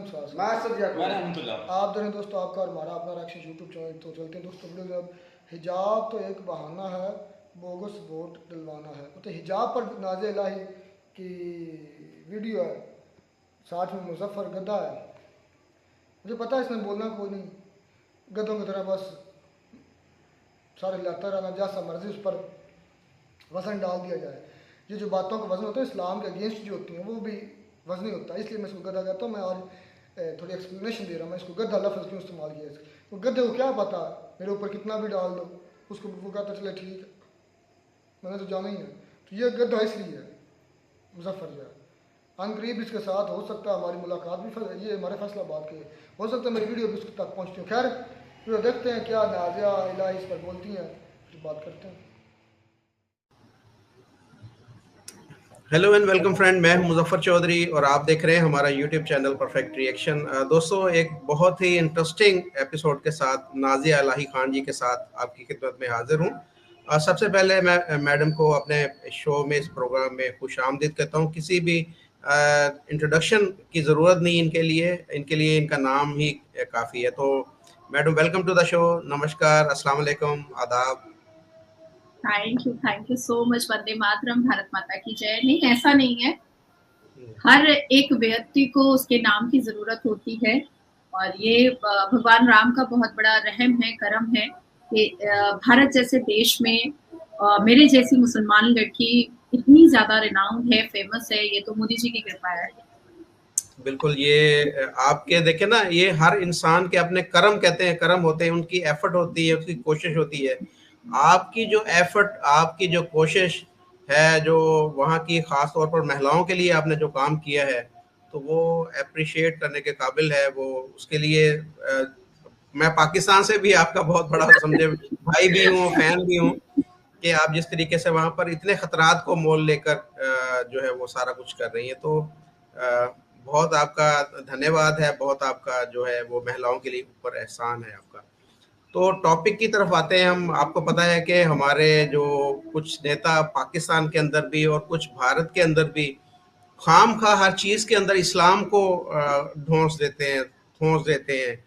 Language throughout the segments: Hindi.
आप देखें दोस्तों, आपका और हमारा अपना रिएक्शन यूट्यूब चैनल। तो चलते हैं दोस्तों वीडियो। अब हिजाब तो एक बहाना है, बोगस वोट दिलवाना है। तो हिजाब पर नाज़े इलाही की वीडियो है, साथ में मुजफ्फर गद्दा है। मुझे पता है इसमें बोलना कोई नहीं, गधों की तरह बस सारे लाता रहना, जैसा मर्जी उस पर वज़न डाल दिया जाए। ये जो बातों का वज़न होता है इस्लाम के अगेंस्ट जो होती हैं वो भी वज़नी होता है, इसलिए मैं इसको गधा कहता हूँ। मैं आज थोड़ी एक्सप्लेनेशन दे रहा हूँ, मैं इसको गधा लफ्ज़ क्यों इस्तेमाल किया है। तो गधे को क्या पता, मेरे ऊपर कितना भी डाल दो, उसको वो कहता चले ठीक है, मैंने तो जाना ही है। तो ये गधा इसलिए है मुजफ्फर जो है। अनकरीब इसके साथ हो सकता है हमारी मुलाकात भी, ये हमारे फैसलाबाद के हो सकता है, मेरी वीडियो भी उसके तक पहुँचती हूँ। खैर वीडियो देखते हैं क्या नाज़िया इलाही इस पर बोलती हैं, फिर बात करते हैं। हेलो एंड वेलकम फ्रेंड, मैं हूं मुजफ्फर चौधरी और आप देख रहे हैं हमारा यूट्यूब चैनल परफेक्ट रिएक्शन। दोस्तों, एक बहुत ही इंटरेस्टिंग एपिसोड के साथ नाज़िया इलाही खान जी के साथ आपकी खिदमत में हाजिर हूं। सबसे पहले मैं मैडम को अपने शो में, इस प्रोग्राम में खुश आमदीद कहता हूं। किसी भी इंट्रोडक्शन की ज़रूरत नहीं इनके लिए इनका नाम ही काफ़ी है। तो madam, welcome to the show. नमस्कार, अस्सलाम वालेकुम, आदाब। Thank you so much. वंदे मातरम, भारत माता की जय। नहीं, ऐसा नहीं है, हर एक व्यक्ति को उसके नाम की जरूरत होती है, और ये भगवान राम का बहुत बड़ा रहम है, करम है कि भारत जैसे देश में मेरे जैसी मुसलमान लड़की इतनी ज्यादा रिनाउंड है, फेमस है। ये तो मोदी जी की कृपा है। बिल्कुल, ये आपके देखे ना, ये हर इंसान के अपने कर्म कहते हैं, कर्म होते हैं, उनकी एफर्ट होती है, उसकी कोशिश होती है। आपकी जो एफर्ट, आपकी जो कोशिश है, जो वहाँ की खास तौर पर महिलाओं के लिए आपने जो काम किया है, तो वो अप्रिशिएट करने के काबिल है। वो उसके लिए मैं पाकिस्तान से भी आपका बहुत बड़ा समझे भाई भी हूँ, फैन भी हूँ कि आप जिस तरीके से वहाँ पर इतने खतरात को मोल लेकर जो है वो सारा कुछ कर रही है। तो बहुत आपका धन्यवाद है, बहुत आपका जो है वो महिलाओं के लिए ऊपर एहसान है आपका। तो टॉपिक की तरफ आते हैं हम। आपको पता है कि हमारे जो कुछ नेता पाकिस्तान के अंदर भी और कुछ भारत के अंदर भी खामखा हर चीज़ के अंदर इस्लाम को ठोंस देते हैं।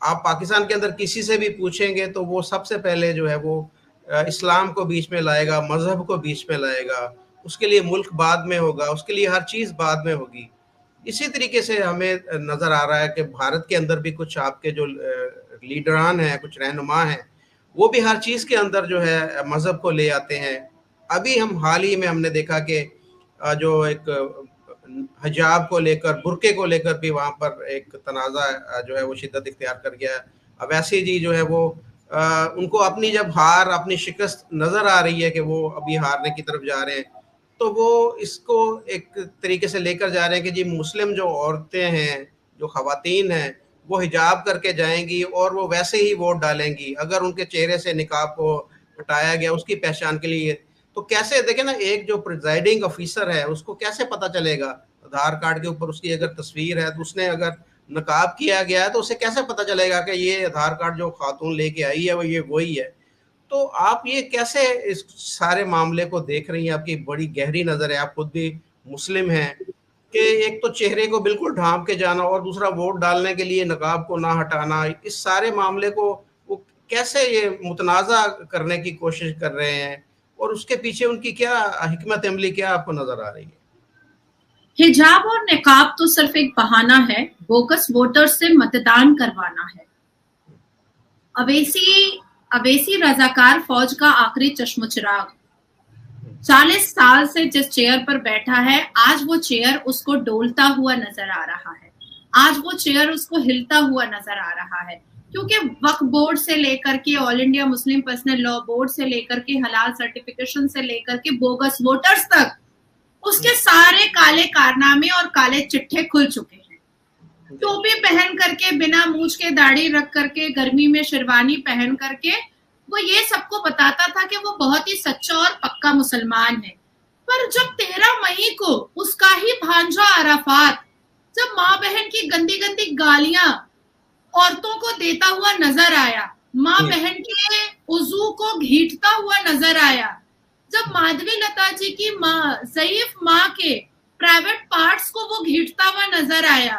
आप पाकिस्तान के अंदर किसी से भी पूछेंगे तो वो सबसे पहले जो है वो इस्लाम को बीच में लाएगा, मजहब को बीच में लाएगा। उसके लिए मुल्क बाद में होगा, उसके लिए हर चीज़ बाद में होगी। इसी तरीके से हमें नज़र आ रहा है कि भारत के अंदर भी कुछ आपके जो लीडरान हैं, कुछ रहनुमा हैं, वो भी हर चीज़ के अंदर जो है मज़हब को ले आते हैं। अभी हाल ही में हमने देखा कि जो एक हिजाब को लेकर, बुर्के को लेकर भी वहाँ पर एक तनाज़ा जो है वो शिद्दत इख्तियार कर गया। अवैसी जी जो है वो उनको अपनी जब हार, अपनी शिकस्त नज़र आ रही है कि वो अभी हारने की तरफ जा रहे हैं, तो वो इसको एक तरीके से लेकर जा रहे हैं कि जी मुस्लिम जो औरतें हैं, जो ख़वातीन हैं, वो हिजाब करके जाएंगी और वो वैसे ही वोट डालेंगी अगर उनके चेहरे से निकाब को हटाया गया उसकी पहचान के लिए। तो कैसे देखें ना, एक जो प्रिजाइडिंग ऑफिसर है उसको कैसे पता चलेगा? आधार कार्ड के ऊपर उसकी अगर तस्वीर है तो उसने अगर नकाब किया गया है तो उसे कैसे पता चलेगा कि ये आधार कार्ड जो खातून लेके आई है वो ये वही है? तो आप ये कैसे इस सारे मामले को देख रही हैं? आपकी बड़ी गहरी नज़र है, आप खुद भी मुस्लिम हैं, कि एक तो चेहरे को बिल्कुल ढांप के जाना और दूसरा वोट डालने के लिए नकाब को ना हटाना, इस सारे मामले को वो कैसे ये मुतनाज़ा करने की कोशिश कर रहे हैं, और उसके पीछे उनकी क्या हिकमत अमली क्या आपको नज़र आ रही है? हिजाब और निकाब तो सिर्फ एक बहाना है, बोगस वोटर से मतदान करवाना है। अवेसी रजाकार फौज का आखिरी चश्मचिराग 40 साल से जिस चेयर पर बैठा है, आज वो चेयर उसको डोलता हुआ नजर आ रहा है, आज वो चेयर उसको हिलता हुआ नजर आ रहा है। क्योंकि वक्फ बोर्ड से लेकर के all India Muslim personal law board से लेकर के हलाल सर्टिफिकेशन से लेकर के बोगस वोटर्स तक, उसके सारे काले कारनामे और काले चिट्ठे खुल चुके हैं। टोपी पहन करके, बिना मूंछ के दाढ़ी रख करके, गर्मी में शेरवानी पहन करके वो ये सबको बताता था कि वो बहुत ही सच्चा और पक्का मुसलमान है। पर जब 13 मई को उसका ही भांजा अराफात जब माँ बहन की गंदी गंदी गालियां औरतों को देता हुआ नजर आया, माँ बहन के उजू को घीटता हुआ नजर आया, जब माधवी लता जी की माँ, ज़ईफ माँ के प्राइवेट पार्ट्स को वो घीटता हुआ नजर आया,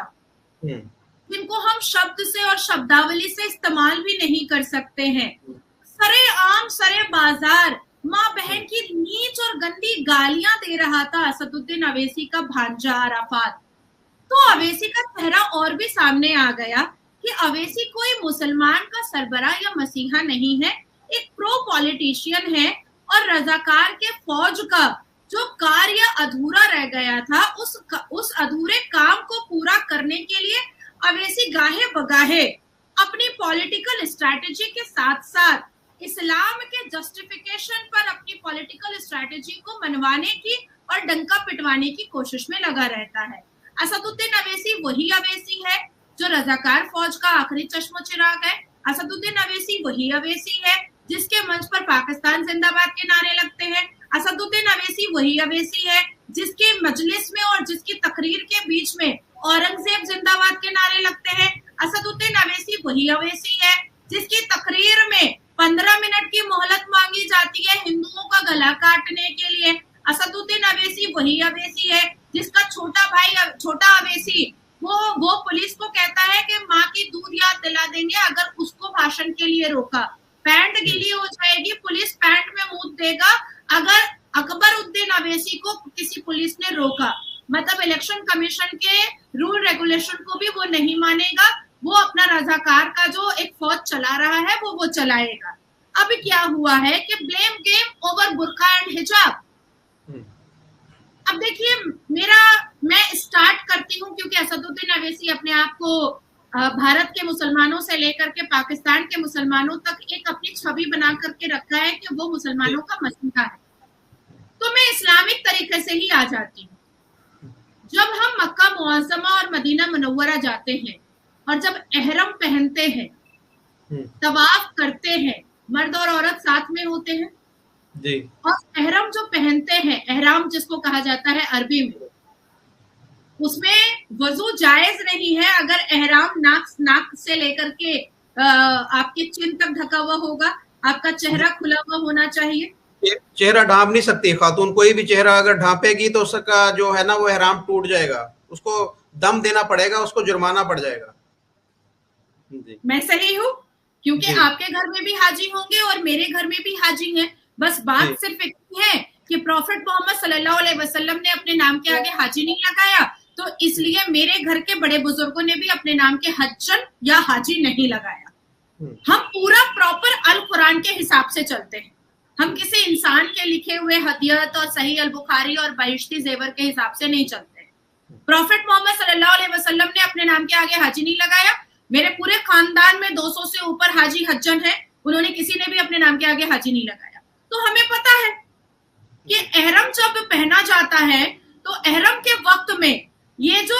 जिनको हम शब्द से और शब्दावली से इस्तेमाल भी नहीं कर सकते हैं। सरेआम सरे बाजार माँ बहन की नीच और गंदी गालियां दे रहा था असदुद्दीन अवैसी का भांजा अराफात। तो अवैसी का चेहरा और भी सामने आ गया कि अवैसी कोई मुसलमान का सरबराह या मसीहा नहीं है, एक प्रो पॉलिटिशियन है और रजाकार के फौज का जो कार्य अधूरा रह गया था उस अधूरे काम को पूरा करने के लिए अवैसी गाहे बगाहे अपनी पॉलिटिकल स्ट्रैटेजी के साथ साथ इस्लाम के जस्टिफिकेशन पर अपनी पॉलिटिकल स्ट्रैटेजी को मनवाने की और डंका पिटवाने की कोशिश में लगा रहता है। असदुद्दीन अवैसी वही अवैसी है जो रजाकार फौज का आखिरी चश्मो चिराग है। असदुद्दीन अवैसी वही अवैसी है जिसके मंच पर पाकिस्तान जिंदाबाद के नारे लगते हैं। असदुद्दीन अवैसी वही अवैसी है जिसके मजलिस में और जिसकी तकरीर के बीच में औरंगजेब जिंदाबाद के नारे लगते हैं। असदुद्दीन अवैसी वही अवैसी है जिसकी तकरीर में 15 मिनट की मोहलत मांगी जाती है हिंदुओं का गला काटने के लिए। असदुद्दीन अवैसी वही अवैसी है जिसका छोटा भाई छोटा अवैसी वो पुलिस को कहता है कि माँ की दूध याद दिला देंगे अगर उसको भाषण के लिए रोका। पैंट गीली हो जाएगी, पुलिस पैंट में मूत देगा अगर अकबर उद्दीन अवैसी को किसी पुलिस ने रोका। मतलब इलेक्शन कमीशन के रूल रेगुलेशन को भी वो नहीं मानेगा, वो अपना रजाकार का जो एक फौज चला रहा है वो चलाएगा। अब क्या हुआ है कि ब्लेम गेम ओवर बुर्का एंड हिजाब। अब देखिए मैं स्टार्ट करती हूँ क्योंकि असदुद्दीन अवैसी अपने आप को भारत के मुसलमानों से लेकर के पाकिस्तान के मुसलमानों तक एक अपनी छवि बना करके रखा है कि वो मुसलमानों का मसीहा है। तो मैं इस्लामिक तरीके से ही आ जाती हूँ। जब हम मक्का मुअज़्ज़मा और मदीना मुनव्वरा जाते हैं और जब एहरम पहनते हैं, तवाफ करते हैं, मर्द और औरत साथ में होते हैं जी। और एहरम जो पहनते हैं, एहराम जिसको कहा जाता है अरबी में, उसमें वजू जायज नहीं है अगर एहराम नाक से लेकर के आपके चिन तक ढका हुआ होगा, आपका चेहरा खुला हुआ होना चाहिए। चेहरा ढांप नहीं सकती खातून, कोई भी चेहरा अगर ढांपेगी तो उसका जो है ना वो एहराम टूट जाएगा, उसको दम देना पड़ेगा, उसको जुर्माना पड़ जाएगा। जी। मैं सही हूँ क्योंकि आपके घर में भी हाजी होंगे और मेरे घर में भी हाजी हैं। बस बात सिर्फ इतनी है कि प्रॉफेट मोहम्मद सल्लल्लाहु अलैहि वसल्लम ने अपने नाम के आगे हाजी नहीं लगाया, तो इसलिए मेरे घर के बड़े बुजुर्गों ने भी अपने नाम के हज्जन या हाजी नहीं लगाया। हम पूरा प्रॉपर अल कुरान के हिसाब से चलते हैं, हम किसी इंसान के लिखे हुए हदियत और सही अल बुखारी और बहिश्ती जेवर के हिसाब से नहीं चलते। प्रॉफेट मोहम्मद सल्लल्लाहु अलैहि वसल्लम ने अपने नाम के आगे हाजी नहीं लगाया। मेरे पूरे खानदान में 200 से ऊपर हाजी हज्जन है, उन्होंने किसी ने भी अपने नाम के आगे हाजी नहीं लगाया। तो हमें पता है कि एहरम जब पहना जाता है तो एहरम के वक्त में ये जो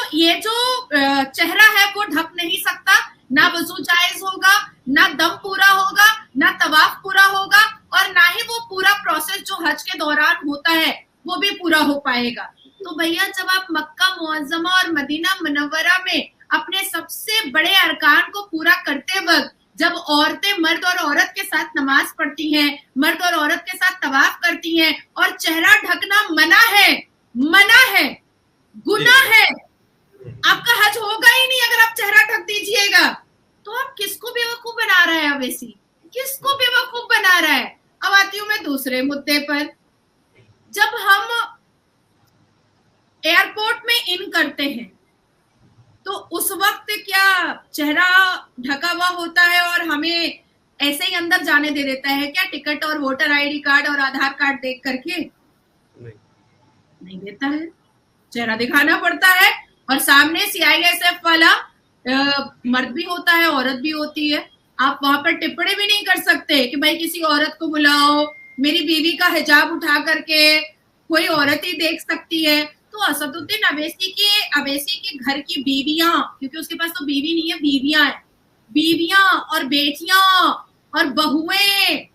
चेहरा है वो ढक नहीं सकता, ना वजू जायज होगा, ना दम पूरा होगा, ना तवाफ पूरा होगा और ना ही वो पूरा प्रोसेस जो हज के दौरान होता है वो भी पूरा हो पाएगा। तो भैया जब आप मक्का मुअज़्ज़मा और मदीना मुनव्वरा में अपने सबसे बड़े अरकान को पूरा करते वक्त जब औरतें मर्द और औरत के साथ नमाज पढ़ती हैं, मर्द और औरत के साथ तवाफ करती हैं और चेहरा ढकना मना है, गुनाह है, आपका हज होगा ही नहीं अगर आप चेहरा ढक दीजिएगा। तो आप किसको बेवकूफ बना रहा है अवैसी, किसको बेवकूफ बना रहा है। अब आती हूं मैं दूसरे मुद्दे पर। जब हम एयरपोर्ट में इन करते हैं तो उस वक्त क्या चेहरा ढका हुआ होता है और हमें ऐसे ही अंदर जाने दे देता है क्या, टिकट और वोटर आईडी कार्ड और आधार कार्ड देख करके? नहीं देता है, चेहरा दिखाना पड़ता है। और सामने CISF वाला मर्द भी होता है, औरत भी होती है। आप वहां पर टिप्पणी भी नहीं कर सकते कि भाई किसी औरत को बुलाओ, मेरी बीवी का हिजाब उठा करके कोई औरत ही देख सकती है। तो असदुद्दीन अवैसी के घर की बीवियां, क्योंकि उसके पास तो बीवी नहीं है, बीवियां और बेटियां और बहुएं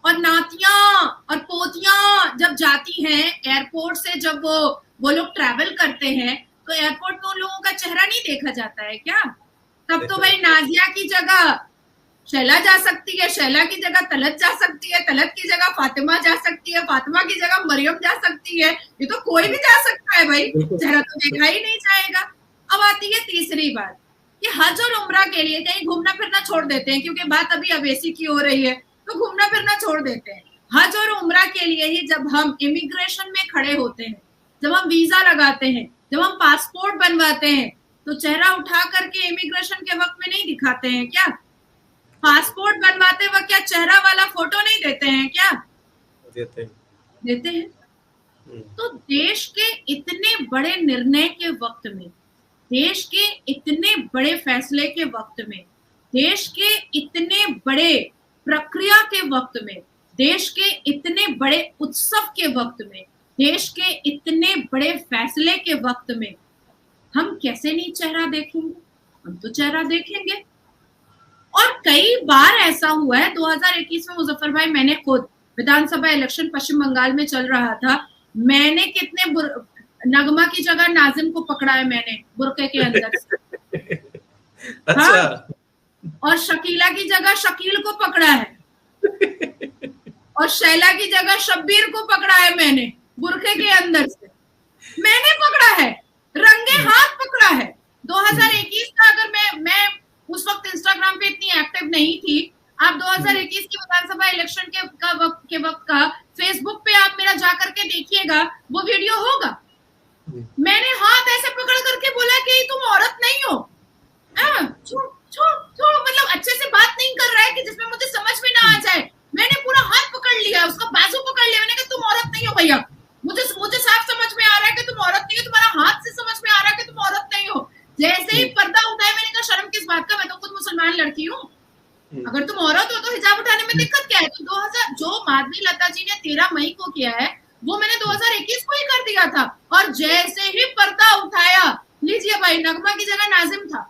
और नातियां और पोतियां जब जाती हैं एयरपोर्ट से, जब वो लोग ट्रैवल करते हैं तो एयरपोर्ट में उन लोगों का चेहरा नहीं देखा जाता है क्या? तब तो भाई नाजिया की जगह शैला जा सकती है, शैला की जगह तलत जा सकती है, तलत की जगह फातिमा जा सकती है, फातिमा की जगह मरियम जा सकती है। ये तो कोई भी जा सकता है भाई, चेहरा तो देखा ही नहीं जाएगा। अब आती है तीसरी बात कि हज और उम्रा के लिए कहीं घूमना फिरना छोड़ देते हैं, क्योंकि बात अभी अवेसी की हो रही है तो घूमना फिरना छोड़ देते हैं। हज और उम्रा के लिए ही जब हम इमिग्रेशन में खड़े होते हैं, जब हम वीजा लगाते हैं, जब हम पासपोर्ट बनवाते हैं, तो चेहरा उठा करके इमिग्रेशन के वक्त में नहीं दिखाते हैं क्या? पासपोर्ट बनवाते वक्त क्या चेहरा वाला फोटो नहीं देते हैं क्या? देते हैं। तो देश के इतने बड़े निर्णय के वक्त में, देश के इतने बड़े फैसले के वक्त में, देश के इतने बड़े प्रक्रिया के वक्त में, देश के इतने बड़े उत्सव के वक्त में, देश के इतने बड़े फैसले के वक्त में हम कैसे नहीं चेहरा देखेंगे? हम तो चेहरा देखेंगे। और कई बार ऐसा हुआ है। 2021 में मुजफ्फर भाई, मैंने खुद विधानसभा इलेक्शन पश्चिम बंगाल में चल रहा था, मैंने कितने नगमा की जगह नाजिम को पकड़ा है मैंने बुरके के अंदर से। अच्छा। हाँ? और शकीला की जगह शकील को पकड़ा है और शैला की जगह शब्बीर को पकड़ा है मैंने बुरके के अंदर से। मैंने पकड़ा है, रंगे हाथ पकड़ा है। 2021 का, अगर मैं उस वक्त इंस्टाग्राम पे इतनी एक्टिव नहीं थी, आप 2021 की विधानसभा इलेक्शन के वक्त का फेसबुक पे आप मेरा जाकर के देखिएगा, वो वीडियो होगा। मैंने हाथ ऐसे पकड़ करके बोला कि तुम औरत नहीं हो, मतलब अच्छे से बात नहीं कर रहा है कि जिसमें मुझे समझ में ना आ जाए। मैंने पूरा हाथ पकड़ लिया, उसका बाजू पकड़ लिया, मैंने कहा तुम औरत नहीं हो भैया, मुझे साफ समझ में आ रहा है कि तुम औरत नहीं हो, तुम्हारा हाथ से समझ में आ रहा है कि तुम औरत नहीं हो। जैसे ही पर्दा उठाया, मैंने कहा शर्म किस बात का, मैं तो खुद मुसलमान लड़की हूँ, अगर तुम औरत हो तो हिजाब उठाने में दिक्कत क्या है? तो 2000 जो माधवी लता जी ने 13 मई को किया है, वो मैंने 2021 को ही कर दिया था। और जैसे ही पर्दा उठाया, लीजिए भाई, नगमा की जगह नाजिम था।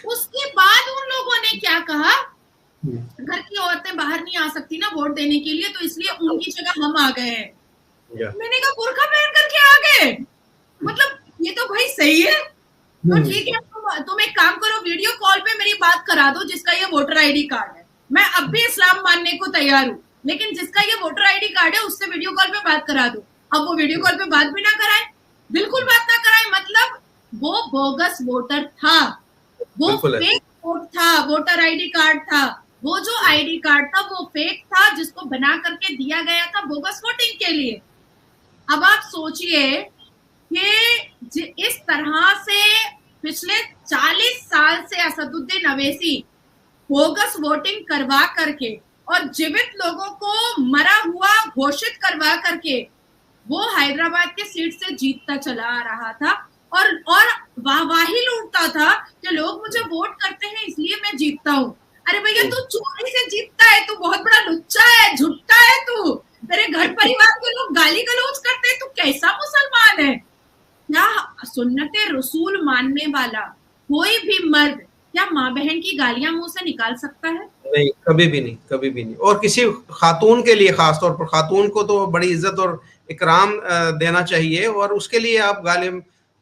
उसके बाद उन लोगों ने क्या कहा, घर की औरतें बाहर नहीं आ सकती ना वोट देने के लिए, तो इसलिए उनकी जगह हम आ गए हैं। मैंने कहा बुर्का पहन करके आ गए, मतलब ये तो भाई सही है। तो ठीक है, तुम एक काम करो, वीडियो कॉल पे मेरी बात करा दो जिसका ये वोटर आईडी कार्ड है। मैं अब भी इस्लाम मानने को तैयार हूँ, लेकिन जिसका ये वोटर आईडी कार्ड है उससे वीडियो कॉल पे बात करा दो। अब वो वीडियो कॉल पे बात भी ना कराए, बिल्कुल बात ना कराए, मतलब वो बोगस वोटर था, वो फेक वोट था, वोटर आईडी कार्ड था। वो जो आईडी कार्ड था वो फेक था, जिसको बना करके दिया गया था बोगस वोटिंग के लिए। अब आप सोचिए कि इस तरह से पिछले 40 साल से असदुद्दीन अवैसी बोगस वोटिंग करवा करके और जीवित लोगों को मरा हुआ घोषित करवा करके वो हैदराबाद के सीट से जीतता चला आ रहा था और वाहवाही लूटता था कि लोग मुझे वोट करते हैं इसलिए मैं जीतता हूँ। अरे भैया, तू चोरी से जीतता है, तू बहुत बड़ा लुच्चा है, झुट्टा है तू, तेरे घर परिवार के लोग गाली गलौज करते हैं, तू कैसा मुसलमान है? क्या सुन्नते रसूल मानने वाला कोई भी मर्द क्या माँ बहन की गालियां मुंह से निकाल सकता है? नहीं, कभी भी नहीं, कभी भी नहीं। और किसी खातून के लिए, खास तौर पर खातून को तो बड़ी इज्जत और इकराम देना चाहिए, और उसके लिए आप गाली।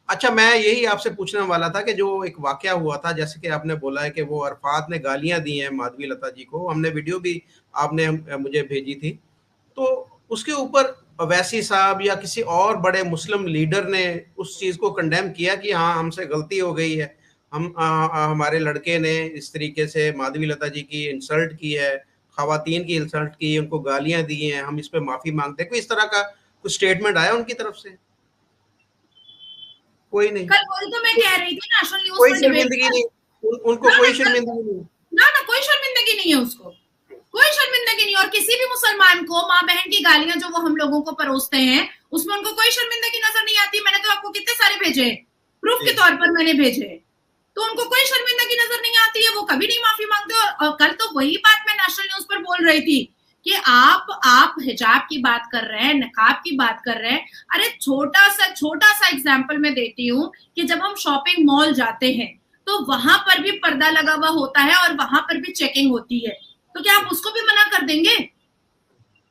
अच्छा, मैं यही आपसे पूछने वाला था कि जो एक वाकया हुआ था, जैसे कि आपने बोला है कि वो अरफात ने गालियां दी हैं माधवी लता जी को, हमने वीडियो भी आपने मुझे भेजी थी, तो उसके ऊपर अवैसी साहब या किसी और बड़े मुस्लिम लीडर ने उस चीज़ को कंडेम किया कि हाँ, हमसे गलती हो गई है, हमारे लड़के ने इस तरीके से माधवी लता जी की इंसल्ट की है, खवातीन की इंसल्ट की, उनको गालियां दी हैं, हम इस पे माफी मांगते हैं? कोई इस तरह का कुछ स्टेटमेंट आया उनकी तरफ से? कोई नहीं। कल वही तो मैं कह रही थी, नेशनल न्यूज़ कोई पर शर्मिंदगी नहीं, उनको कोई शर्मिंदगी नहीं, ना कोई शर्मिंदगी नहीं है, उसको कोई शर्मिंदगी नहीं। और किसी भी मुसलमान को माँ बहन की गालियां जो वो हम लोगों को परोसते हैं, उसमें उनको कोई शर्मिंदगी नजर नहीं आती। मैंने तो आपको कितने सारे भेजे, प्रूफ के तौर पर मैंने भेजे, तो उनको कोई शर्मिंदगी नजर नहीं आती है, वो कभी नहीं माफी मांगते। और कल तो वही बात मैं नेशनल न्यूज़ पर बोल रही थी कि आप हिजाब की बात कर रहे हैं, नकाब की बात कर रहे हैं। अरे छोटा सा एग्जाम्पल मैं देती हूँ कि जब हम शॉपिंग मॉल जाते हैं तो वहां पर भी पर्दा लगा हुआ होता है और वहां पर भी चेकिंग होती है, तो क्या आप उसको भी मना कर देंगे?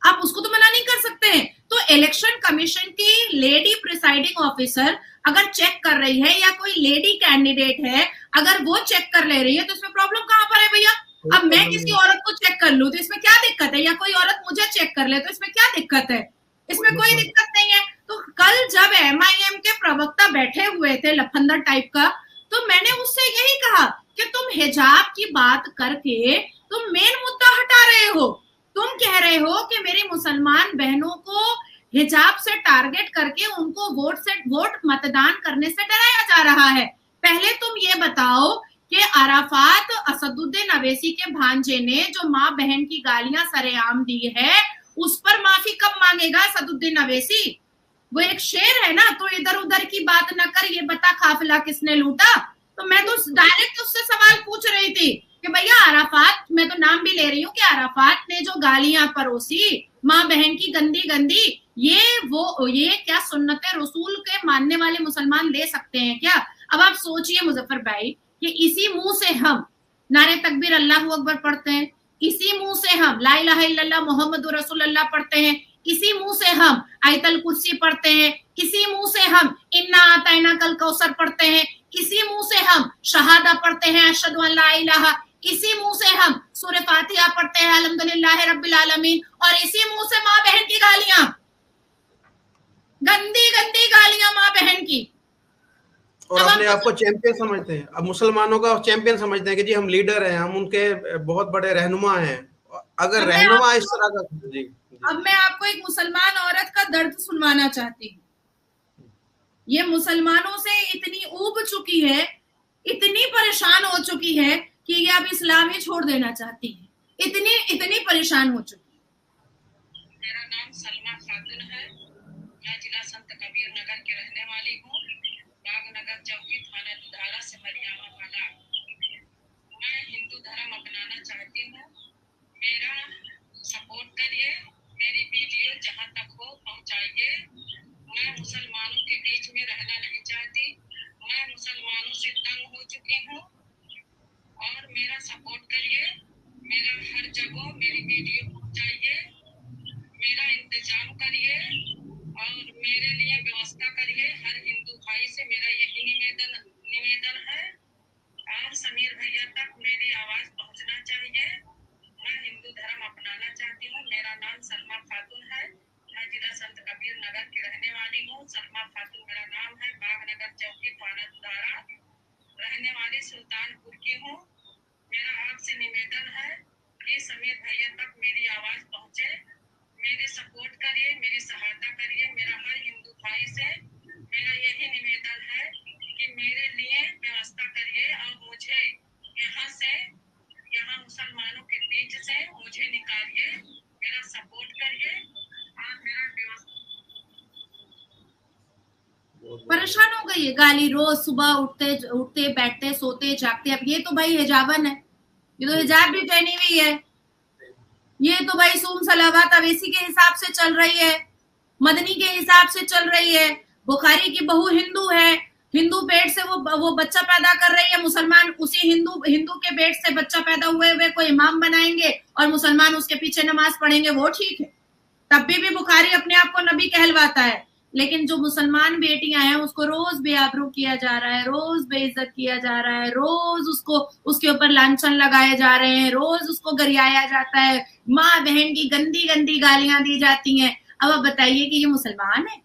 आप उसको तो मना नहीं कर सकते हैं। तो इलेक्शन कमीशन की लेडी प्रिसाइडिंग ऑफिसर अगर चेक कर रही है, या कोई लेडी कैंडिडेट है अगर वो चेक कर ले रही है, तो इसमें प्रॉब्लम कहां पर है भैया? अब मैं किसी औरत को चेक कर लूं तो इसमें क्या दिक्कत है, या कोई औरत मुझे चेक कर ले तो इसमें क्या दिक्कत है? इसमें कोई दिक्कत नहीं है। तो कल जब MIM के प्रवक्ता बैठे हुए थे लफंदर टाइप का, तो मैंने उससे यही कहा कि तुम हिजाब की बात करके तुम मेन मुद्दा हटा रहे हो। तुम कह रहे हो कि मेरी मुसलमान बहनों को हिजाब से टारगेट करके उनको वोट मतदान करने से डराया जा रहा है। पहले तुम ये बताओ कि अराफात असदुद्दीन अवैसी के भांजे ने जो माँ बहन की गालियां सरेआम दी है, उस पर माफी कब मांगेगा असदुद्दीन अवैसी? वो एक शेर है ना, तो इधर उधर की बात न कर, ये बता काफिला किसने लूटा। तो मैं तो डायरेक्ट उससे सवाल पूछ रही थी कि भैया अराफात, मैं तो नाम भी ले रही हूँ कि अराफात ने जो गालियां परोसी माँ बहन की गंदी गंदी, ये क्या सुन्नत रसूल के मानने वाले मुसलमान ले सकते हैं क्या? अब आप सोचिए मुजफ्फर भाई कि इसी मुंह से हम नारे तकबीर अल्लाहू अकबर पढ़ते हैं, इसी मुंह से हम ला इलाहा इल्लल्लाह मुहम्मदुर रसूलुल्लाह पढ़ते हैं, इसी मुंह से हम आयतल कुर्सी पढ़ते हैं, इसी मुंह से हम इन्ना आतैना कल कौसर पढ़ते हैं, इसी मुंह से हम शहादा पढ़ते हैं अशहदु अन ला इलाहा, इसी मुंह से हम सूरह फातिहा पढ़ते हैं अल्हम्दुलिल्लाह रब्बिल आलमीन, और इसी मुंह से माँ बहन की गालियां, गंदी गंदी गालियां माँ बहन की। और अपने आप को चैंपियन समझते हैं। अब मुसलमानों का चैंपियन समझते हैं कि जी हम लीडर हैं, हम उनके बहुत बड़े रहनुमा हैं। अगर रहनुमा इस तरह का जी। अब मैं आपको एक मुसलमान औरत का दर्द सुनवाना चाहती हूँ। ये मुसलमानों से इतनी ऊब चुकी है, इतनी परेशान हो चुकी है कि ये अब इस्लाम ही छोड़ देना चाहती है, इतनी परेशान हो चुकी है। मेरा नाम सलमा खातून है। मैं जिला संत कबीर नगर की रहने वाली हूँ। बागनगर चौकी थाना दुधारा से मरियामा वाला। मैं हिंदू धर्म अपनाना चाहती हूँ। मेरा सपोर्ट करिए, मेरी वीडियो जहाँ तक हो पहुँचाइए। मैं मुसलमानों के बीच में रहना नहीं चाहती। मैं मुसलमानों से तंग हो चुकी हूँ और मेरा सपोर्ट करिए। मेरा हर जगह मेरी वीडियो पहुँचाइए, मेरा इंतजाम करिए और मेरे लिए व्यवस्था करिए। हर हिंदू भाई से मेरा यही निवेदन है और समीर भैया तक मेरी आवाज पहुंचना चाहिए। मैं हिंदू धर्म अपनाना चाहती हूँ। मेरा नाम सलमा खातून है। मैं जिला संत कबीर नगर की रहने वाली हूँ। सलमा खातून मेरा नाम है। बागनगर चौकी थाना दुधारा रहने वाली सुल्तानपुर की हूँ। मेरा आपसे निवेदन है कि समीर भैया तक मेरी आवाज पहुंचे। मेरी सपोर्ट करिए, मेरी सहायता करिए। मेरा हर हिंदू भाई से मेरा यही निवेदन है कि मेरे लिए व्यवस्था करिए और मुझे यहाँ मुसलमानों के बीच से मुझे निकालिए। मेरा सपोर्ट करिए और मेरा व्यवस्था। परेशान हो गई है, गाली रोज सुबह उठते बैठते सोते जागते। अब ये तो भाई हिजाबन है, ये तो हिजाब भी पहनी हुई है, ये तो भाई सूम सलावत अवैसी के हिसाब से चल रही है, मदनी के हिसाब से चल रही है। बुखारी की बहू हिंदू है, हिंदू पेट से वो बच्चा पैदा कर रही है, मुसलमान उसी हिंदू के पेट से बच्चा पैदा हुए को इमाम बनाएंगे और मुसलमान उसके पीछे नमाज पढ़ेंगे, वो ठीक है। तब भी बुखारी अपने आप को नबी कहलवाता है, लेकिन जो मुसलमान बेटियां हैं उसको रोज बेआबरू किया जा रहा है, रोज बेइज्जत किया जा रहा है, रोज उसके ऊपर लांछन लगाए जा रहे हैं, रोज उसको गरियाया जाता है, माँ बहन की गंदी गंदी गालियां दी जाती हैं। अब आप बताइए कि ये मुसलमान है?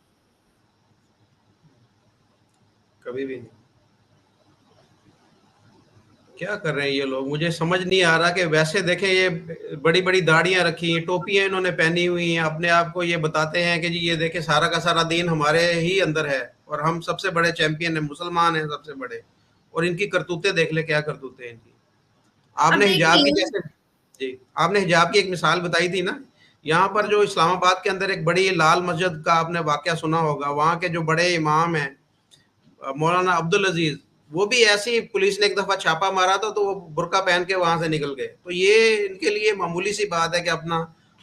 कभी भी नहीं। क्या कर रहे हैं ये लोग, मुझे समझ नहीं आ रहा। कि वैसे देखें, ये बड़ी बड़ी दाढ़ियां रखी हैं, टोपियां इन्होंने पहनी हुई हैं, अपने आप को ये बताते हैं कि जी ये देखें सारा का सारा दीन हमारे ही अंदर है और हम सबसे बड़े चैंपियन हैं, मुसलमान हैं सबसे बड़े। और इनकी करतूतें देख ले, क्या करतूतें इनकी। आपने हिजाब की जैसे जी, आपने हिजाब की एक मिसाल बताई थी ना, यहाँ पर जो इस्लामाबाद के अंदर एक बड़ी लाल मस्जिद का आपने वाकया सुना होगा। वहाँ के जो बड़े इमाम हैं मौलाना अब्दुल अजीज, वो भी ऐसी पुलिस ने एक दफा छापा मारा था तो वो बुर्का पहन के वहां से निकल गए। तो ये इनके लिए मामूली सी बात है कि अपना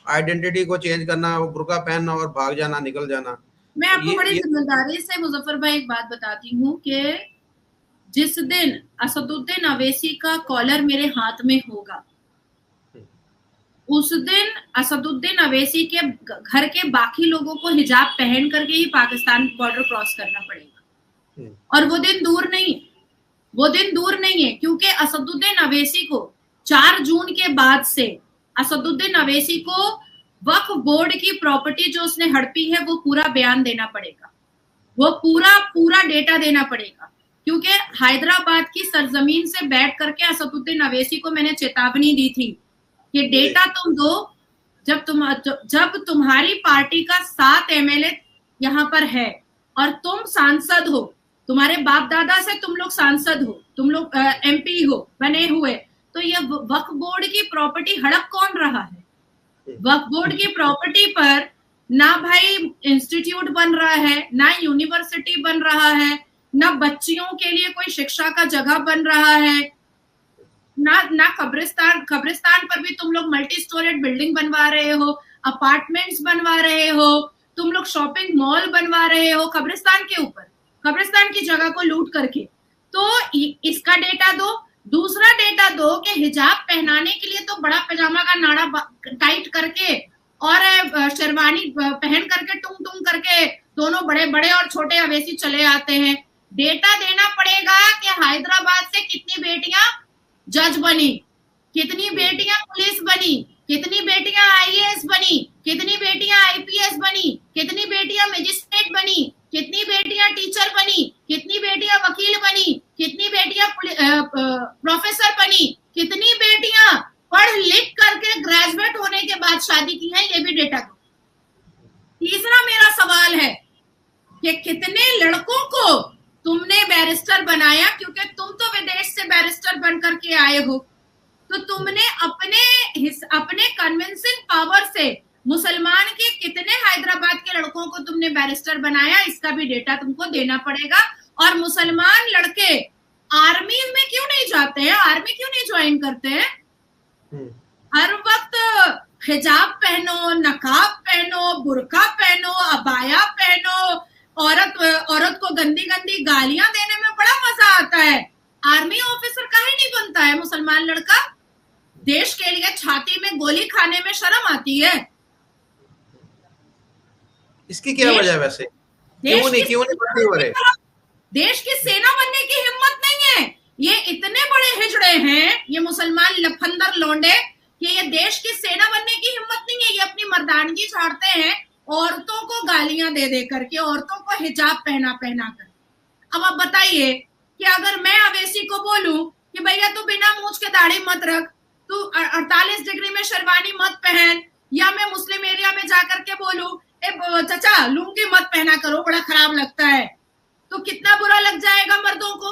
आइडेंटिटी को चेंज करना, वो बुर्का पहनना और भाग जाना, निकल जाना। मैं आपको बड़ी जिम्मेदारी से मुजफ्फर भाई एक बात बताती हूँ कि जिस दिन असदुद्दीन अवैसी का कॉलर मेरे हाथ में होगा, उस दिन असदुद्दीन अवैसी के घर के बाकी लोगों को हिजाब पहन करके ही पाकिस्तान बॉर्डर क्रॉस करना पड़ेगा। और वो दिन दूर नहीं, वो दिन दूर नहीं है, क्योंकि असदुद्दीन अवैसी को 4 जून के बाद से असदुद्दीन अवैसी को वक्फ बोर्ड की प्रॉपर्टी जो उसने हड़पी है वो पूरा बयान देना पड़ेगा, वो पूरा डेटा देना पड़ेगा, क्योंकि हैदराबाद की सरजमीन से बैठ करके असदुद्दीन अवैसी को मैंने चेतावनी दी थी कि डेटा तुम दो, जब तुम्हारी पार्टी का 7 MLA यहाँ पर है और तुम सांसद हो, तुम्हारे बाप दादा से तुम लोग सांसद हो, तुम लोग MP हो बने हुए, तो ये वक्फ बोर्ड की प्रॉपर्टी हड़प कौन रहा है? वक्फ बोर्ड की प्रॉपर्टी पर ना भाई इंस्टीट्यूट बन रहा है, ना यूनिवर्सिटी बन रहा है, ना बच्चियों के लिए कोई शिक्षा का जगह बन रहा है, ना कब्रिस्तान पर भी तुम लोग मल्टी स्टोरेड बिल्डिंग बनवा रहे हो, अपार्टमेंट्स बनवा रहे हो, तुम लोग शॉपिंग मॉल बनवा रहे हो कब्रिस्तान के ऊपर, कब्रिस्तान की जगह को लूट करके। तो इसका डेटा दो। दूसरा डेटा दो कि हिजाब पहनाने के लिए तो बड़ा पैजामा का नाड़ा टाइट करके और शेरवानी पहन करके टुंग टुंग करके दोनों बड़े बड़े और छोटे अवैसी चले आते हैं। डेटा देना पड़ेगा कि हैदराबाद से कितनी बेटियां जज बनी, कितनी बेटियां पुलिस बनी, कितनी बेटियां IAS बनी, कितनी बेटियां IPS बनी, कितनी बेटियां मजिस्ट्रेट बनी, कितनी बेटियां टीचर बनी, कितनी बेटियां वकील बनी, कितनी बेटियां प्रोफेसर बनी, कितनी बेटियां पढ़ लिख करके ग्रेजुएट होने के बाद शादी की है, ये भी डेटा दो। तीसरा मेरा सवाल है कि कितने लड़कों को तुमने बैरिस्टर बनाया, क्योंकि तुम तो विदेश से बैरिस्टर बन करके आए हो, तो तुमने अपने कन्विंसिंग पावर से मुसलमान के कितने हैदराबाद के लड़कों को तुमने बैरिस्टर बनाया, इसका भी डेटा तुमको देना पड़ेगा। और मुसलमान लड़के आर्मी में क्यों नहीं जाते हैं, आर्मी क्यों नहीं ज्वाइन करते हैं? हर वक्त हिजाब पहनो, नकाब पहनो, बुर्का पहनो, अबाया पहनो, औरत को गंदी गंदी गालियां देने में बड़ा मजा आता है। आर्मी ऑफिसर काहे नहीं बनता है मुसलमान लड़का? देश के लिए छाती में गोली खाने में शर्म आती है। इसकी क्या वजह है वैसे? क्यों नहीं बनती हो रहे? देश की सेना बनने की हिम्मत नहीं है। ये इतने बड़े हिजड़े हैं ये मुसलमान लफंदर लौंडे कि ये देश की सेना बनने की हिम्मत नहीं है। ये अपनी मर्दानगी झाड़ते हैं औरतों को गालियां दे दे करके, औरतों को हिजाब पहना कर। अब आप बताइए कि अगर मैं अवैसी को बोलूं कि भैया तू बिना मूंछ के दाढ़ी मत रख, तू 48 डिग्री में शेरवानी मत पहन, या मैं मुस्लिम एरिया में जाकर के बोलूं ए चाचा लुंगी मत पहना करो, बड़ा खराब लगता है, तो कितना बुरा लग जाएगा मर्दों को।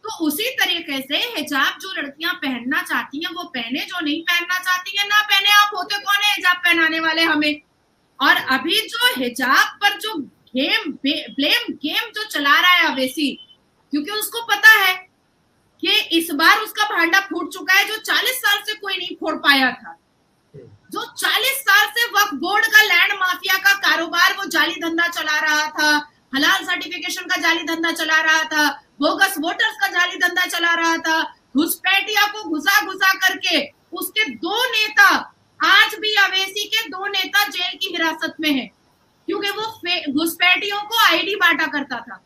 तो उसी तरीके से हिजाब जो लड़कियां पहनना चाहती हैं वो पहने, जो नहीं पहनना चाहती है ना पहने। आप होते कौन है हिजाब पहनाने वाले हमें? और अभी जो हिजाब पर जो ब्लेम गेम जो चला रहा है अवैसी, क्योंकि उसको पता है कि इस बार उसका भांडा फूट चुका है, जो 40 साल से कोई नहीं फोड़ पाया था। जो 40 साल से वक्फ बोर्ड का लैंड माफिया का कारोबार वो जाली धंधा चला रहा था, हलाल सर्टिफिकेशन का जाली धंधा चला रहा था, बोगस वोटर्स का जाली धंधा चला रहा था, घुसपैठिया को घुसा करके उसके 2 नेता, आज भी अवैसी के 2 नेता जेल की हिरासत में है, क्योंकि वो घुसपैठियों को ID बांटा करता था।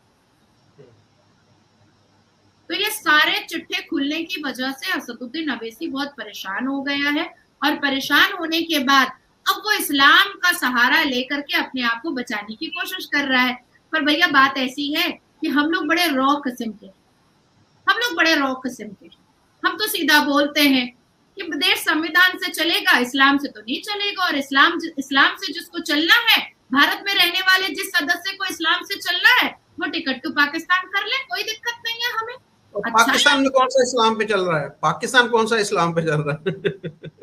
तो ये सारे चिट्ठे खुलने की वजह से असदुद्दीन अवैसी बहुत परेशान हो गया है, और परेशान होने के बाद अब वो इस्लाम का सहारा लेकर के अपने आप को बचाने की कोशिश कर रहा है। पर भैया बात ऐसी है कि हम लोग बड़े रॉ किस्म के, हम तो सीधा बोलते हैं कि देश संविधान से चलेगा, इस्लाम से तो नहीं चलेगा। और इस्लाम से जिसको चलना है, भारत में रहने वाले जिस सदस्य को इस्लाम से चलना है, वो टिकट टू पाकिस्तान कर ले, कोई दिक्कत नहीं है हमें। पाकिस्तान में कौन सा इस्लाम पे चल रहा है? पाकिस्तान कौन सा इस्लाम पे चल रहा है?